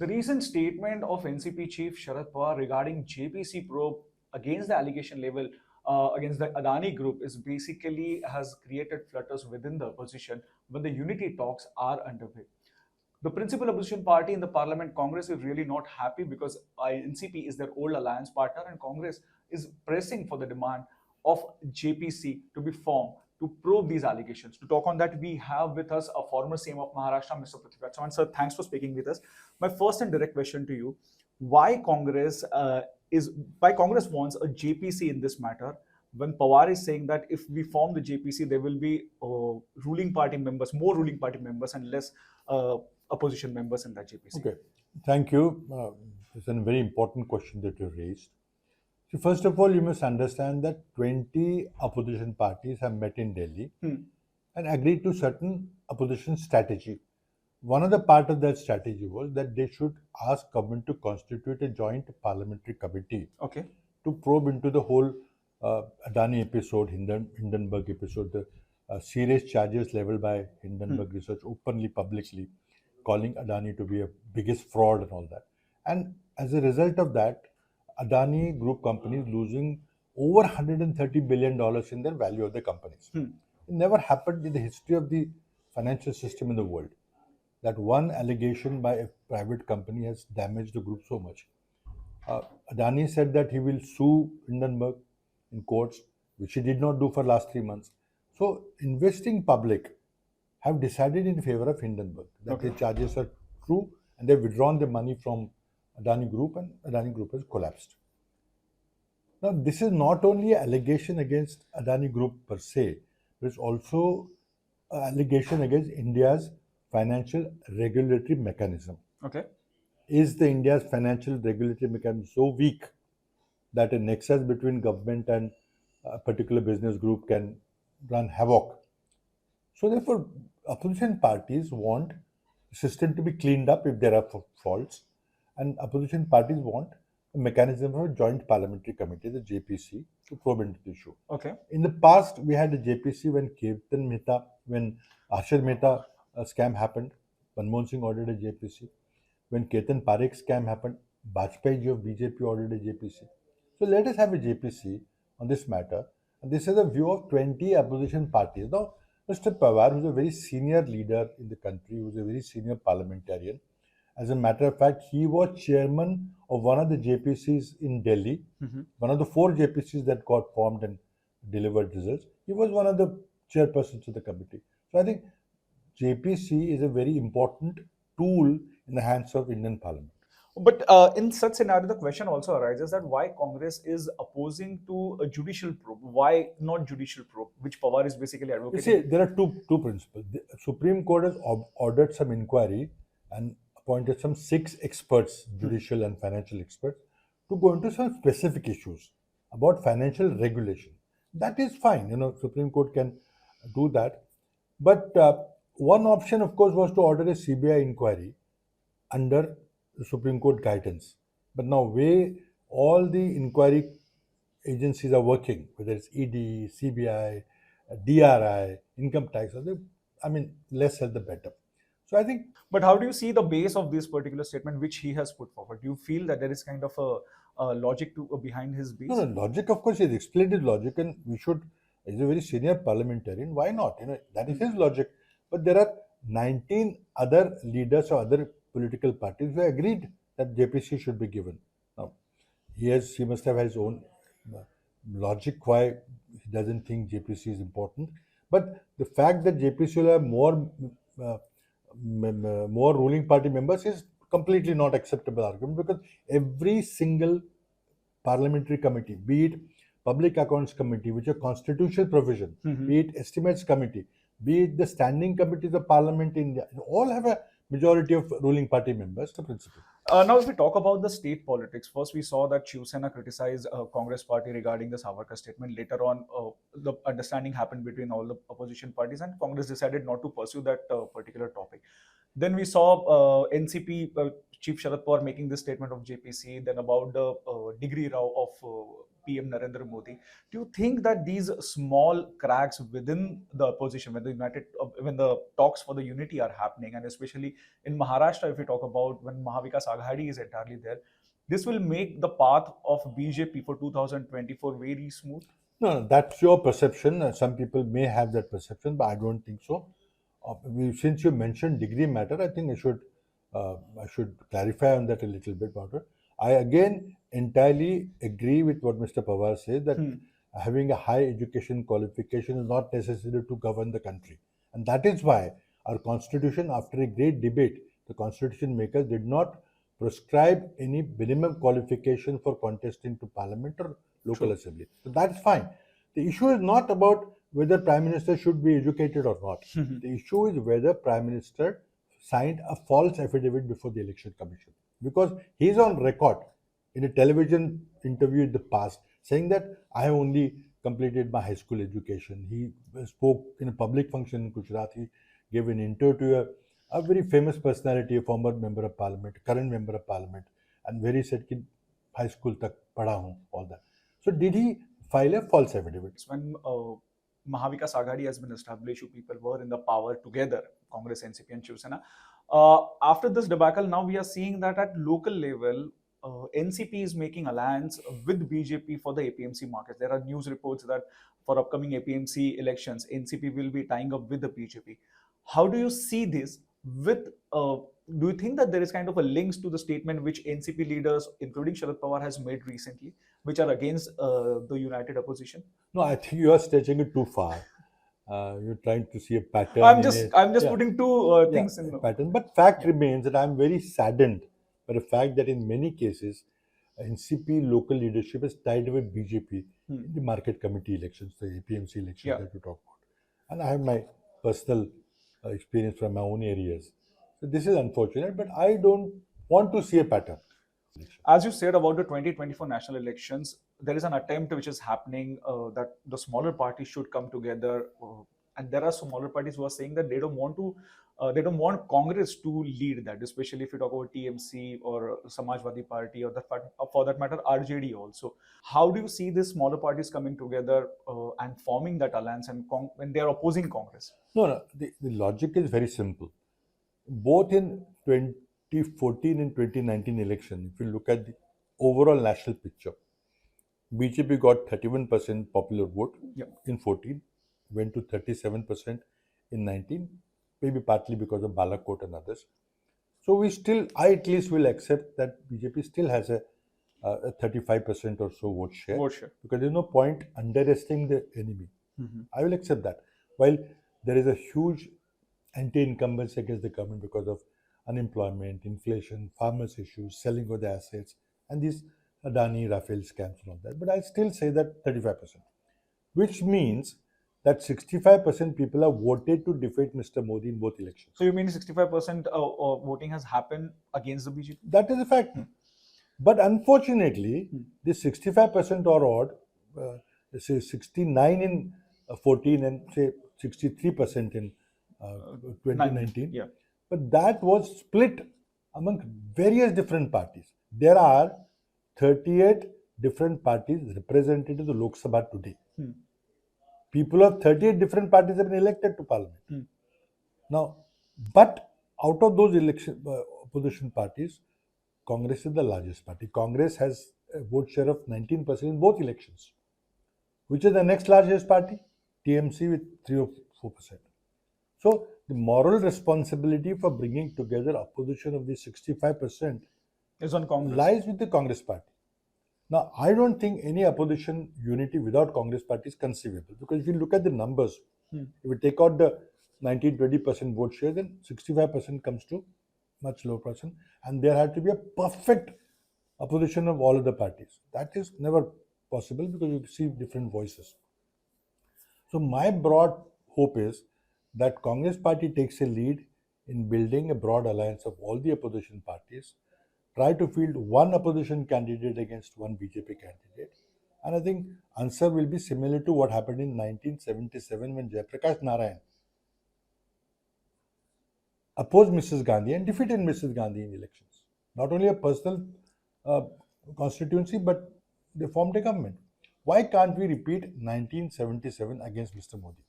The recent statement of NCP chief Sharad Pawar regarding JPC probe against the allegation level against the Adani group is basically has created flutters within the opposition when the unity talks are underway. The principal opposition party in the parliament, Congress, is really not happy because NCP is their old alliance partner, and Congress is pressing for the demand of JPC to be formed to probe these allegations. To talk on that, we have with us a former CM of Maharashtra, Mr. Prithviraj Chavan. Sir, thanks for speaking with us. My first and direct question to you: Why Congress wants a JPC in this matter? When Pawar is saying that if we form the JPC, there will be ruling party members, more ruling party members, and less opposition members in that JPC. Okay, thank you. It's a very important question that you raised. So first of all, you must understand that 20 opposition parties have met in Delhi and agreed to certain opposition strategy. One of the part of that strategy was that they should ask government to constitute a joint parliamentary committee to probe into the whole Adani episode, Hindenburg episode, the serious charges leveled by Hindenburg Research openly, publicly, calling Adani to be a biggest fraud and all that. And as a result of that, Adani group companies losing over $130 billion in their value of the companies. It never happened in the history of the financial system in the world that one allegation by a private company has damaged the group so much. Adani said that he will sue Hindenburg in courts, which he did not do for last 3 months. So investing public have decided in favor of Hindenburg that the charges are true, and they've withdrawn the money from Adani Group, and Adani Group has collapsed. Now, this is not only an allegation against Adani Group per se, but it's also an allegation against India's financial regulatory mechanism. Is the India's financial regulatory mechanism so weak that a nexus between government and a particular business group can run havoc? So therefore, opposition parties want the system to be cleaned up if there are faults, and opposition parties want a mechanism of a joint parliamentary committee, the JPC, to probe into the issue. In the past, we had a JPC when Ashar Mehta scam happened, Manmohan Singh ordered a JPC. When Ketan Parekh scam happened, Bajpayee of BJP ordered a JPC. So let us have a JPC on this matter. And this is the view of 20 opposition parties. Now, Mr. Pawar, who is a very senior leader in the country, who is a very senior parliamentarian, as a matter of fact, he was chairman of one of the JPCs in Delhi, one of the 4 JPCs that got formed and delivered results. He was one of the chairpersons of the committee. So I think JPC is a very important tool in the hands of Indian Parliament. But in such scenario, the question also arises that why Congress is opposing to a judicial probe? Why not judicial probe, which Pawar is basically advocating? You see, there are two principles. The Supreme Court has ordered some inquiry and appointed some 6 experts, judicial and financial experts, to go into some specific issues about financial regulation. That is fine. Supreme Court can do that. But one option, of course, was to order a CBI inquiry under the Supreme Court guidance. But now, way all the inquiry agencies are working, whether it's ED, CBI, DRI, income tax, less said the better. So I think. But how do you see the base of this particular statement which he has put forward? Do you feel that there is kind of a logic behind his base? No, logic, of course, he has explained his logic, and he's a very senior parliamentarian. Why not? That is his logic. But there are 19 other leaders or other political parties who agreed that JPC should be given. Now, he must have his own logic why he doesn't think JPC is important. But the fact that JPC will have more ruling party members is completely not acceptable argument, because every single parliamentary committee, be it Public Accounts Committee, which is a constitutional provision, be it Estimates Committee, be it the standing committees of Parliament in India, all have a majority of ruling party members, the principle. Now, if we talk about the state politics, first we saw that Shiv Sena criticized Congress party regarding the Savarkar statement. Later on, the understanding happened between all the opposition parties, and Congress decided not to pursue that particular topic. Then we saw NCP Chief Sharad Pawar making this statement of JPC, then about the degree row of PM Narendra Modi. Do you think that these small cracks within the opposition, when the talks for the unity are happening, and especially in Maharashtra, if we talk about when Mahavikas Aghadi is entirely there, this will make the path of BJP for 2024 very smooth? No, that's your perception. Some people may have that perception, but I don't think so. Since you mentioned degree matter, I think I should clarify on that a little bit, Doctor. I again entirely agree with what Mr. Pawar says that having a high education qualification is not necessary to govern the country, and that is why our constitution, after a great debate, the constitution makers did not prescribe any minimum qualification for contesting to parliament or local True. assembly. So that's fine. The issue is not about whether Prime Minister should be educated or not. The issue is whether Prime Minister signed a false affidavit before the Election Commission. Because he's on record in a television interview in the past saying that I have only completed my high school education. He spoke in a public function in Gujarat. He gave an interview to a very famous personality, a former member of parliament, current member of parliament, and where he said कि high school tak padha hu, all that. So did he file a false affidavit? When Mahavikas Aghadi has been established, you people were in the power together, Congress, NCP, and Shiv Sena. After this debacle, now we are seeing that at local level, NCP is making alliance with BJP for the APMC markets. There are news reports that for upcoming APMC elections, NCP will be tying up with the BJP. How do you see this? Do you think that there is kind of a links to the statement which NCP leaders, including Sharad Pawar, has made recently, which are against the united opposition? No, I think you are stretching it too far. You're trying to see a pattern. I'm just putting two things in a pattern. But fact remains that I'm very saddened by the fact that in many cases, NCP local leadership is tied with BJP in the market committee elections, the APMC elections that you talk about. And I have my personal experience from my own areas. So this is unfortunate, but I don't want to see a pattern. As you said about the 2024 national elections, there is an attempt which is happening that the smaller parties should come together, and there are smaller parties who are saying that they don't want Congress to lead that, especially if you talk about TMC or Samajwadi Party or for that matter RJD also. How do you see these smaller parties coming together and forming that alliance and when they are opposing Congress? No. The logic is very simple. Both in 2014 and 2019 election, if you look at the overall national picture, BJP got 31% popular vote in 14, went to 37% in 19, maybe partly because of Balakot and others. So I at least will accept that BJP still has a 35% or so vote share. Because there's no point underestimating the enemy. I will accept that. While there is a huge anti-incumbents against the government because of unemployment, inflation, farmers' issues, selling of the assets, and these Adani, Rafael scams and all that. But I still say that 35%, which means that 65% people have voted to defeat Mr. Modi in both elections. So you mean 65% voting has happened against the BJP? That is a fact. But unfortunately, this 65% or odd, say 69 in 14 and say 63% in 2019. But that was split among various different parties. There are 38 different parties represented in the Lok Sabha today. People of 38 different parties have been elected to parliament. Now, but out of those opposition parties, Congress is the largest party. Congress has a vote share of 19% in both elections. Which is the next largest party? TMC with 3 or 4%. So the moral responsibility for bringing together opposition of the 65% is on Congress. Lies with the Congress party. Now, I don't think any opposition unity without Congress party is conceivable, because if you look at the numbers, if we take out the 19-20% vote share, then 65% comes to much lower percent, and there had to be a perfect opposition of all of the parties. That is never possible because you see different voices. So my broad hope is that Congress party takes a lead in building a broad alliance of all the opposition parties, try to field one opposition candidate against one BJP candidate. And I think answer will be similar to what happened in 1977 when Jayaprakash Narayan opposed Mrs. Gandhi and defeated Mrs. Gandhi in elections. not only a personal constituency, but they formed a government. Why can't we repeat 1977 against Mr. Modi?